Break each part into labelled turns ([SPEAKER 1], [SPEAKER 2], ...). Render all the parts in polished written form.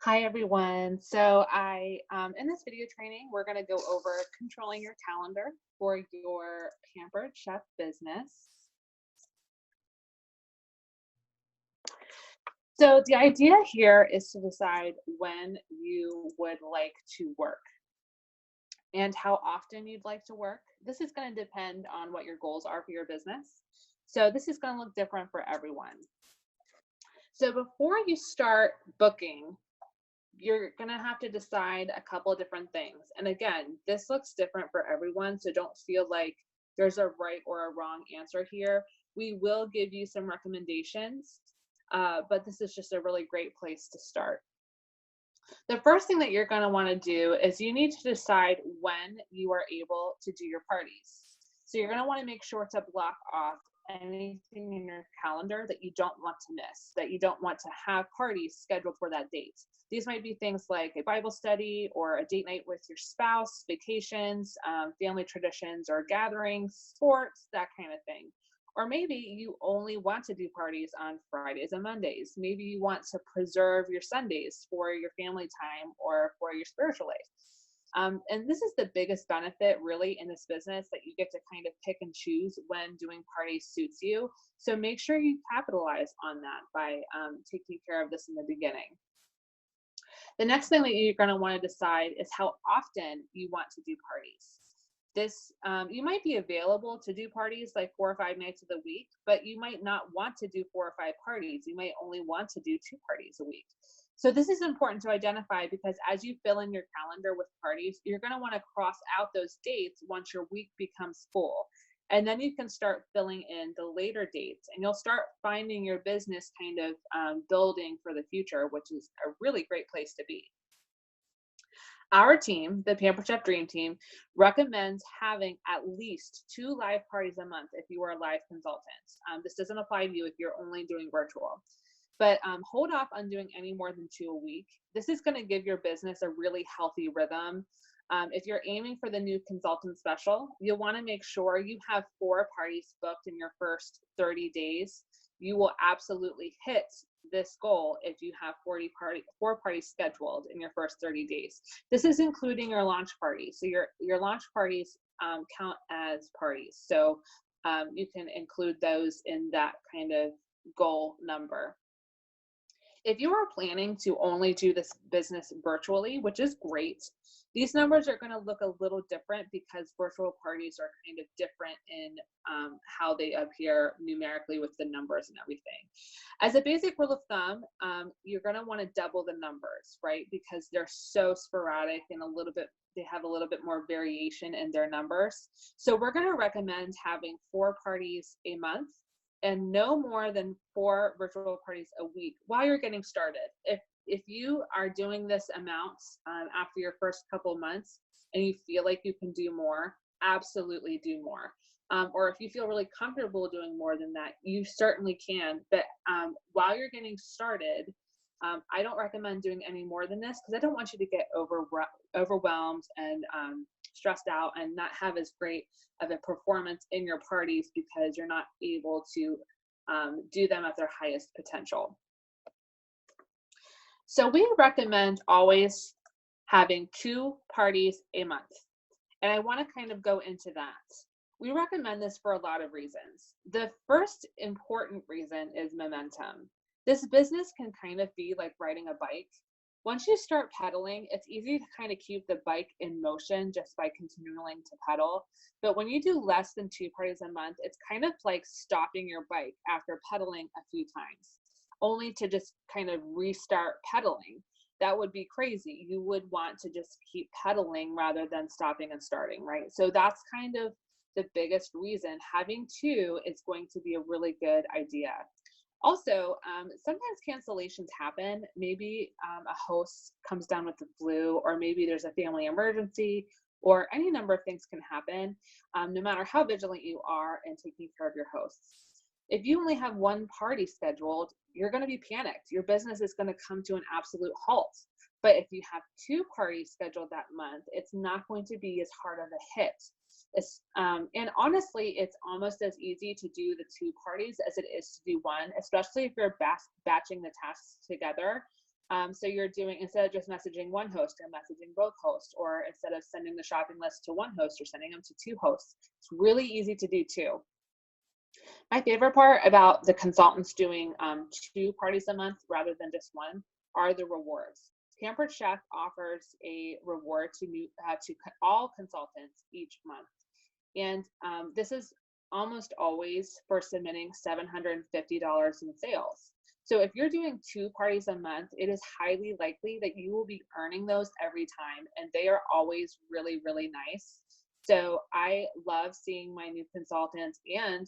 [SPEAKER 1] Hi everyone. So in this video training, we're going to go over controlling your calendar for your Pampered Chef business. So the idea here is to decide when you would like to work and how often you'd like to work. This is going to depend on what your goals are for your business. So this is going to look different for everyone. So before you start booking, you're going to have to decide a couple of different things. And again, this looks different for everyone, so don't feel like there's a right or a wrong answer here. We will give you some recommendations, but this is just a really great place to start. The first thing that you're going to want to do is you need to decide when you are able to do your parties. So you're going to want to make sure to block off anything in your calendar that you don't want to miss, that you don't want to have parties scheduled for that date. These might be things like a Bible study or a date night with your spouse, vacations, family traditions or gatherings, sports, that kind of thing. Or maybe you only want to do parties on Fridays and Mondays. Maybe you want to preserve your Sundays for your family time or for your spiritual life. And this is the biggest benefit really in this business, that you get to kind of pick and choose when doing parties suits you. So make sure you capitalize on that by taking care of this in the beginning. The next thing that you're going to want to decide is how often you want to do parties. You might be available to do parties like 4 or 5 nights of the week, but you might not want to do 4 or 5 parties. You might only want to do 2 parties a week. So this is important to identify, because as you fill in your calendar with parties, you're going to want to cross out those dates once your week becomes full. And then you can start filling in the later dates, and you'll start finding your business kind of building for the future, which is a really great place to be. Our team, the Pampered Chef Dream Team, recommends having at least 2 live parties a month if you are a live consultant. This doesn't apply to you if you're only doing virtual. But hold off on doing any more than 2 a week. This is going to give your business a really healthy rhythm. If you're aiming for the new consultant special, you'll want to make sure you have 4 parties booked in your first 30 days. You will absolutely hit this goal if you have 4 parties scheduled in your first 30 days. This is including your launch party. So your launch parties count as parties. So you can include those in that kind of goal number. If you are planning to only do this business virtually, which is great, these numbers are going to look a little different because virtual parties are kind of different in how they appear numerically with the numbers and everything. As a basic rule of thumb, you're going to want to double the numbers, right? Because they're so sporadic and they have a little bit more variation in their numbers. So we're going to recommend having 4 parties a month and no more than 4 virtual parties a week while you're getting started. If you are doing this amount after your first couple months and you feel like you can do more, absolutely do more. Or if you feel really comfortable doing more than that, you certainly can. But while you're getting started, I don't recommend doing any more than this, because I don't want you to get overwhelmed and stressed out and not have as great of a performance in your parties because you're not able to do them at their highest potential. So we recommend always having 2 parties a month. And I want to kind of go into that. We recommend this for a lot of reasons. The first important reason is momentum. This business can kind of be like riding a bike. Once you start pedaling, it's easy to kind of keep the bike in motion just by continuing to pedal. But when you do less than 2 parties a month, it's kind of like stopping your bike after pedaling a few times, only to just kind of restart pedaling. That would be crazy. You would want to just keep pedaling rather than stopping and starting, right? So that's kind of the biggest reason. Having 2 is going to be a really good idea. Also, sometimes cancellations happen. Maybe a host comes down with the flu, or maybe there's a family emergency, or any number of things can happen, no matter how vigilant you are in taking care of your hosts. If you only have 1 party scheduled, you're going to be panicked. Your business is going to come to an absolute halt. But if you have 2 parties scheduled that month, it's not going to be as hard of a hit. And honestly, it's almost as easy to do the 2 parties as it is to do 1, especially if you're batching the tasks together. So you're doing, instead of just messaging one host, you're messaging both hosts, or instead of sending the shopping list to one host, you're sending them to two hosts. It's really easy to do too. My favorite part about the consultants doing 2 parties a month rather than just one are the rewards. Pampered Chef offers a reward to all consultants each month, and this is almost always for submitting $750 in sales. So if you're doing 2 parties a month, it is highly likely that you will be earning those every time, and they are always really, really nice. So I love seeing my new consultants and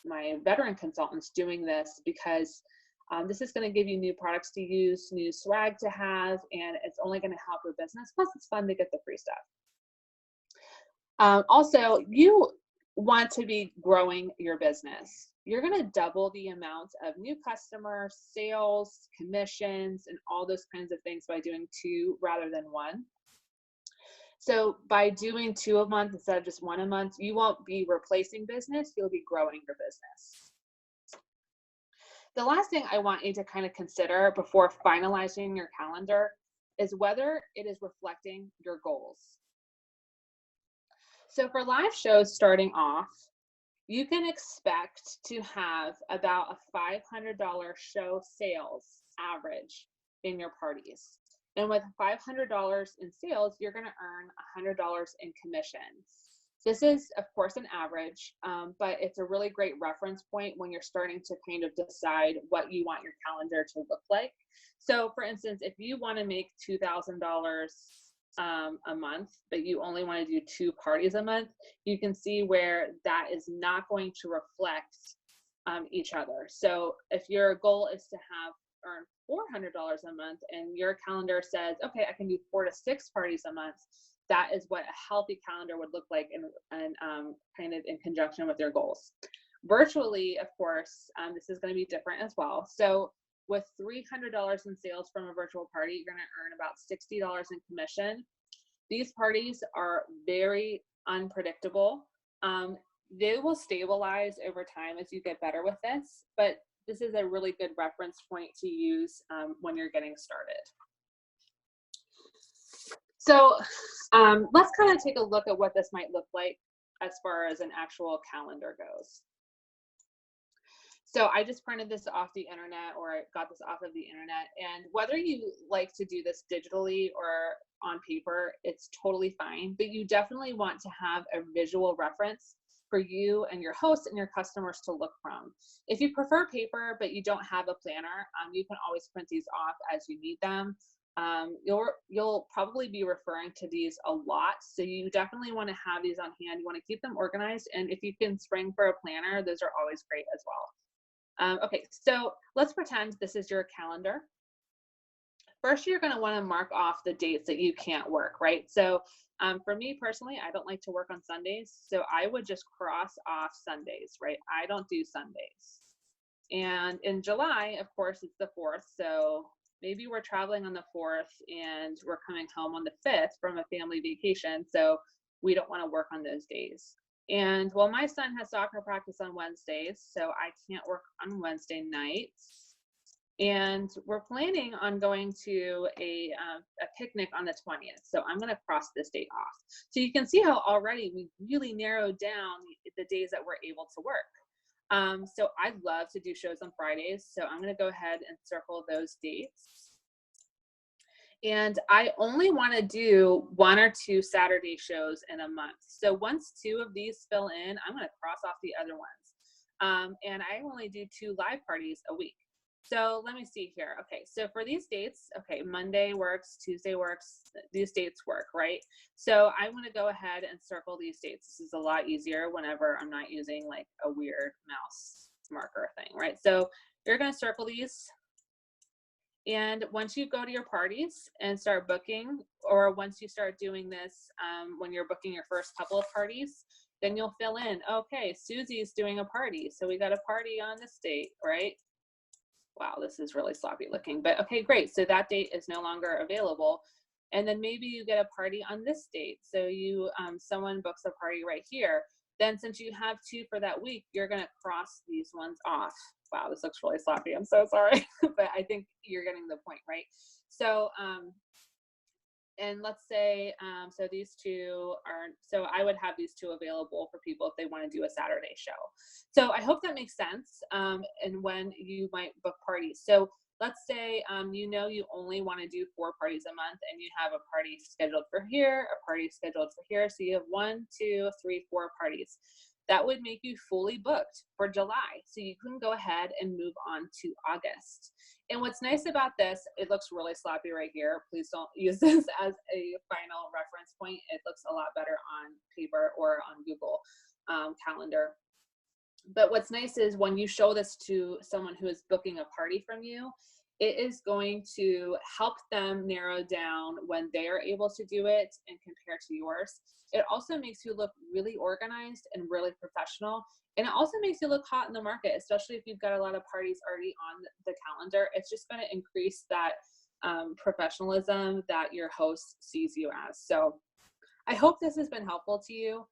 [SPEAKER 1] my veteran consultants doing this, because this is going to give you new products to use, new swag to have, and it's only going to help your business. Plus, it's fun to get the free stuff. Also, you want to be growing your business. You're going to double the amount of new customers, sales, commissions, and all those kinds of things by doing 2 rather than 1. So by doing 2 a month instead of just 1 a month, you won't be replacing business, you'll be growing your business. The last thing I want you to kind of consider before finalizing your calendar is whether it is reflecting your goals. So for live shows starting off, you can expect to have about a $500 show sales average in your parties. And with $500 in sales, you're going to earn $100 in commission. This is, of course, an average, but it's a really great reference point when you're starting to kind of decide what you want your calendar to look like. So, for instance, if you want to make $2,000 a month, but you only want to do 2 parties a month, you can see where that is not going to reflect each other. So, if your goal is to earn $400 a month and your calendar says, okay, I can do 4 to 6 parties a month, that is what a healthy calendar would look like, and kind of in conjunction with your goals. Virtually, of course, this is going to be different as well. So with $300 in sales from a virtual party, you're going to earn about $60 in commission. These parties are very unpredictable. They will stabilize over time as you get better with this, but this is a really good reference point to use when you're getting started. So let's kind of take a look at what this might look like as far as an actual calendar goes. So I just printed this off the internet, or got this off of the internet, and whether you like to do this digitally or on paper, it's totally fine, but you definitely want to have a visual reference for you and your hosts and your customers to look from. If you prefer paper but you don't have a planner, you can always print these off as you need them. You'll probably be referring to these a lot, so you definitely want to have these on hand. You want to keep them organized, and if you can spring for a planner, those are always great as well. Okay, so let's pretend this is your calendar. First, you're going to want to mark off the dates that you can't work, right? So for me personally, I don't like to work on Sundays, so I would just cross off Sundays, right? I don't do Sundays. And in July, of course, it's the 4th, so maybe we're traveling on the 4th and we're coming home on the 5th from a family vacation, so we don't want to work on those days. And well, my son has soccer practice on Wednesdays, so I can't work on Wednesday nights. And we're planning on going to a picnic on the 20th, so I'm going to cross this date off. So you can see how already we really narrowed down the days that we're able to work. So I love to do shows on Fridays, so I'm going to go ahead and circle those dates. And I only want to do 1 or 2 Saturday shows in a month. So once 2 of these fill in, I'm going to cross off the other ones. And I only do 2 live parties a week. So let me see here. Okay, so for these dates, okay, Monday works, Tuesday works, these dates work, right? So I'm going to go ahead and circle these dates. This is a lot easier whenever I'm not using like a weird mouse marker thing, right? So you're going to circle these. And once you go to your parties and start booking, or once you start doing this, when you're booking your first couple of parties, then you'll fill in, okay, Susie's doing a party, so we got a party on this date, right? Wow, this is really sloppy looking, but okay, great. So that date is no longer available. And then maybe you get a party on this date. So you, someone books a party right here. Then since you have 2 for that week, you're gonna cross these ones off. wow, this looks really sloppy. I'm so sorry. But I think you're getting the point, right? So, and let's say, so these two are, so I would have these two available for people if they want to do a Saturday show. So I hope that makes sense. And when you might book parties. So let's say, you know, you only want to do 4 parties a month and you have a party scheduled for here, a party scheduled for here. So you have 1, 2, 3, 4 parties. That would make you fully booked for July. So you can go ahead and move on to August. And what's nice about this, it looks really sloppy right here. Please don't use this as a final reference point. It looks a lot better on paper or on Google Calendar. But what's nice is when you show this to someone who is booking a party from you, it is going to help them narrow down when they are able to do it and compare to yours. It also makes you look really organized and really professional. And it also makes you look hot in the market, especially if you've got a lot of parties already on the calendar. It's just going to increase that professionalism that your host sees you as. So I hope this has been helpful to you.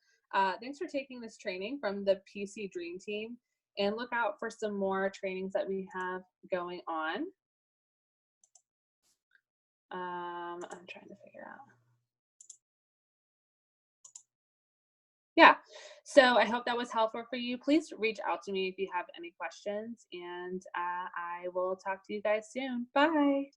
[SPEAKER 1] Thanks for taking this training from the PC Dream Team, and look out for some more trainings that we have going on. I'm trying to figure out. Yeah, so I hope that was helpful for you. Please reach out to me if you have any questions, and I will talk to you guys soon. Bye.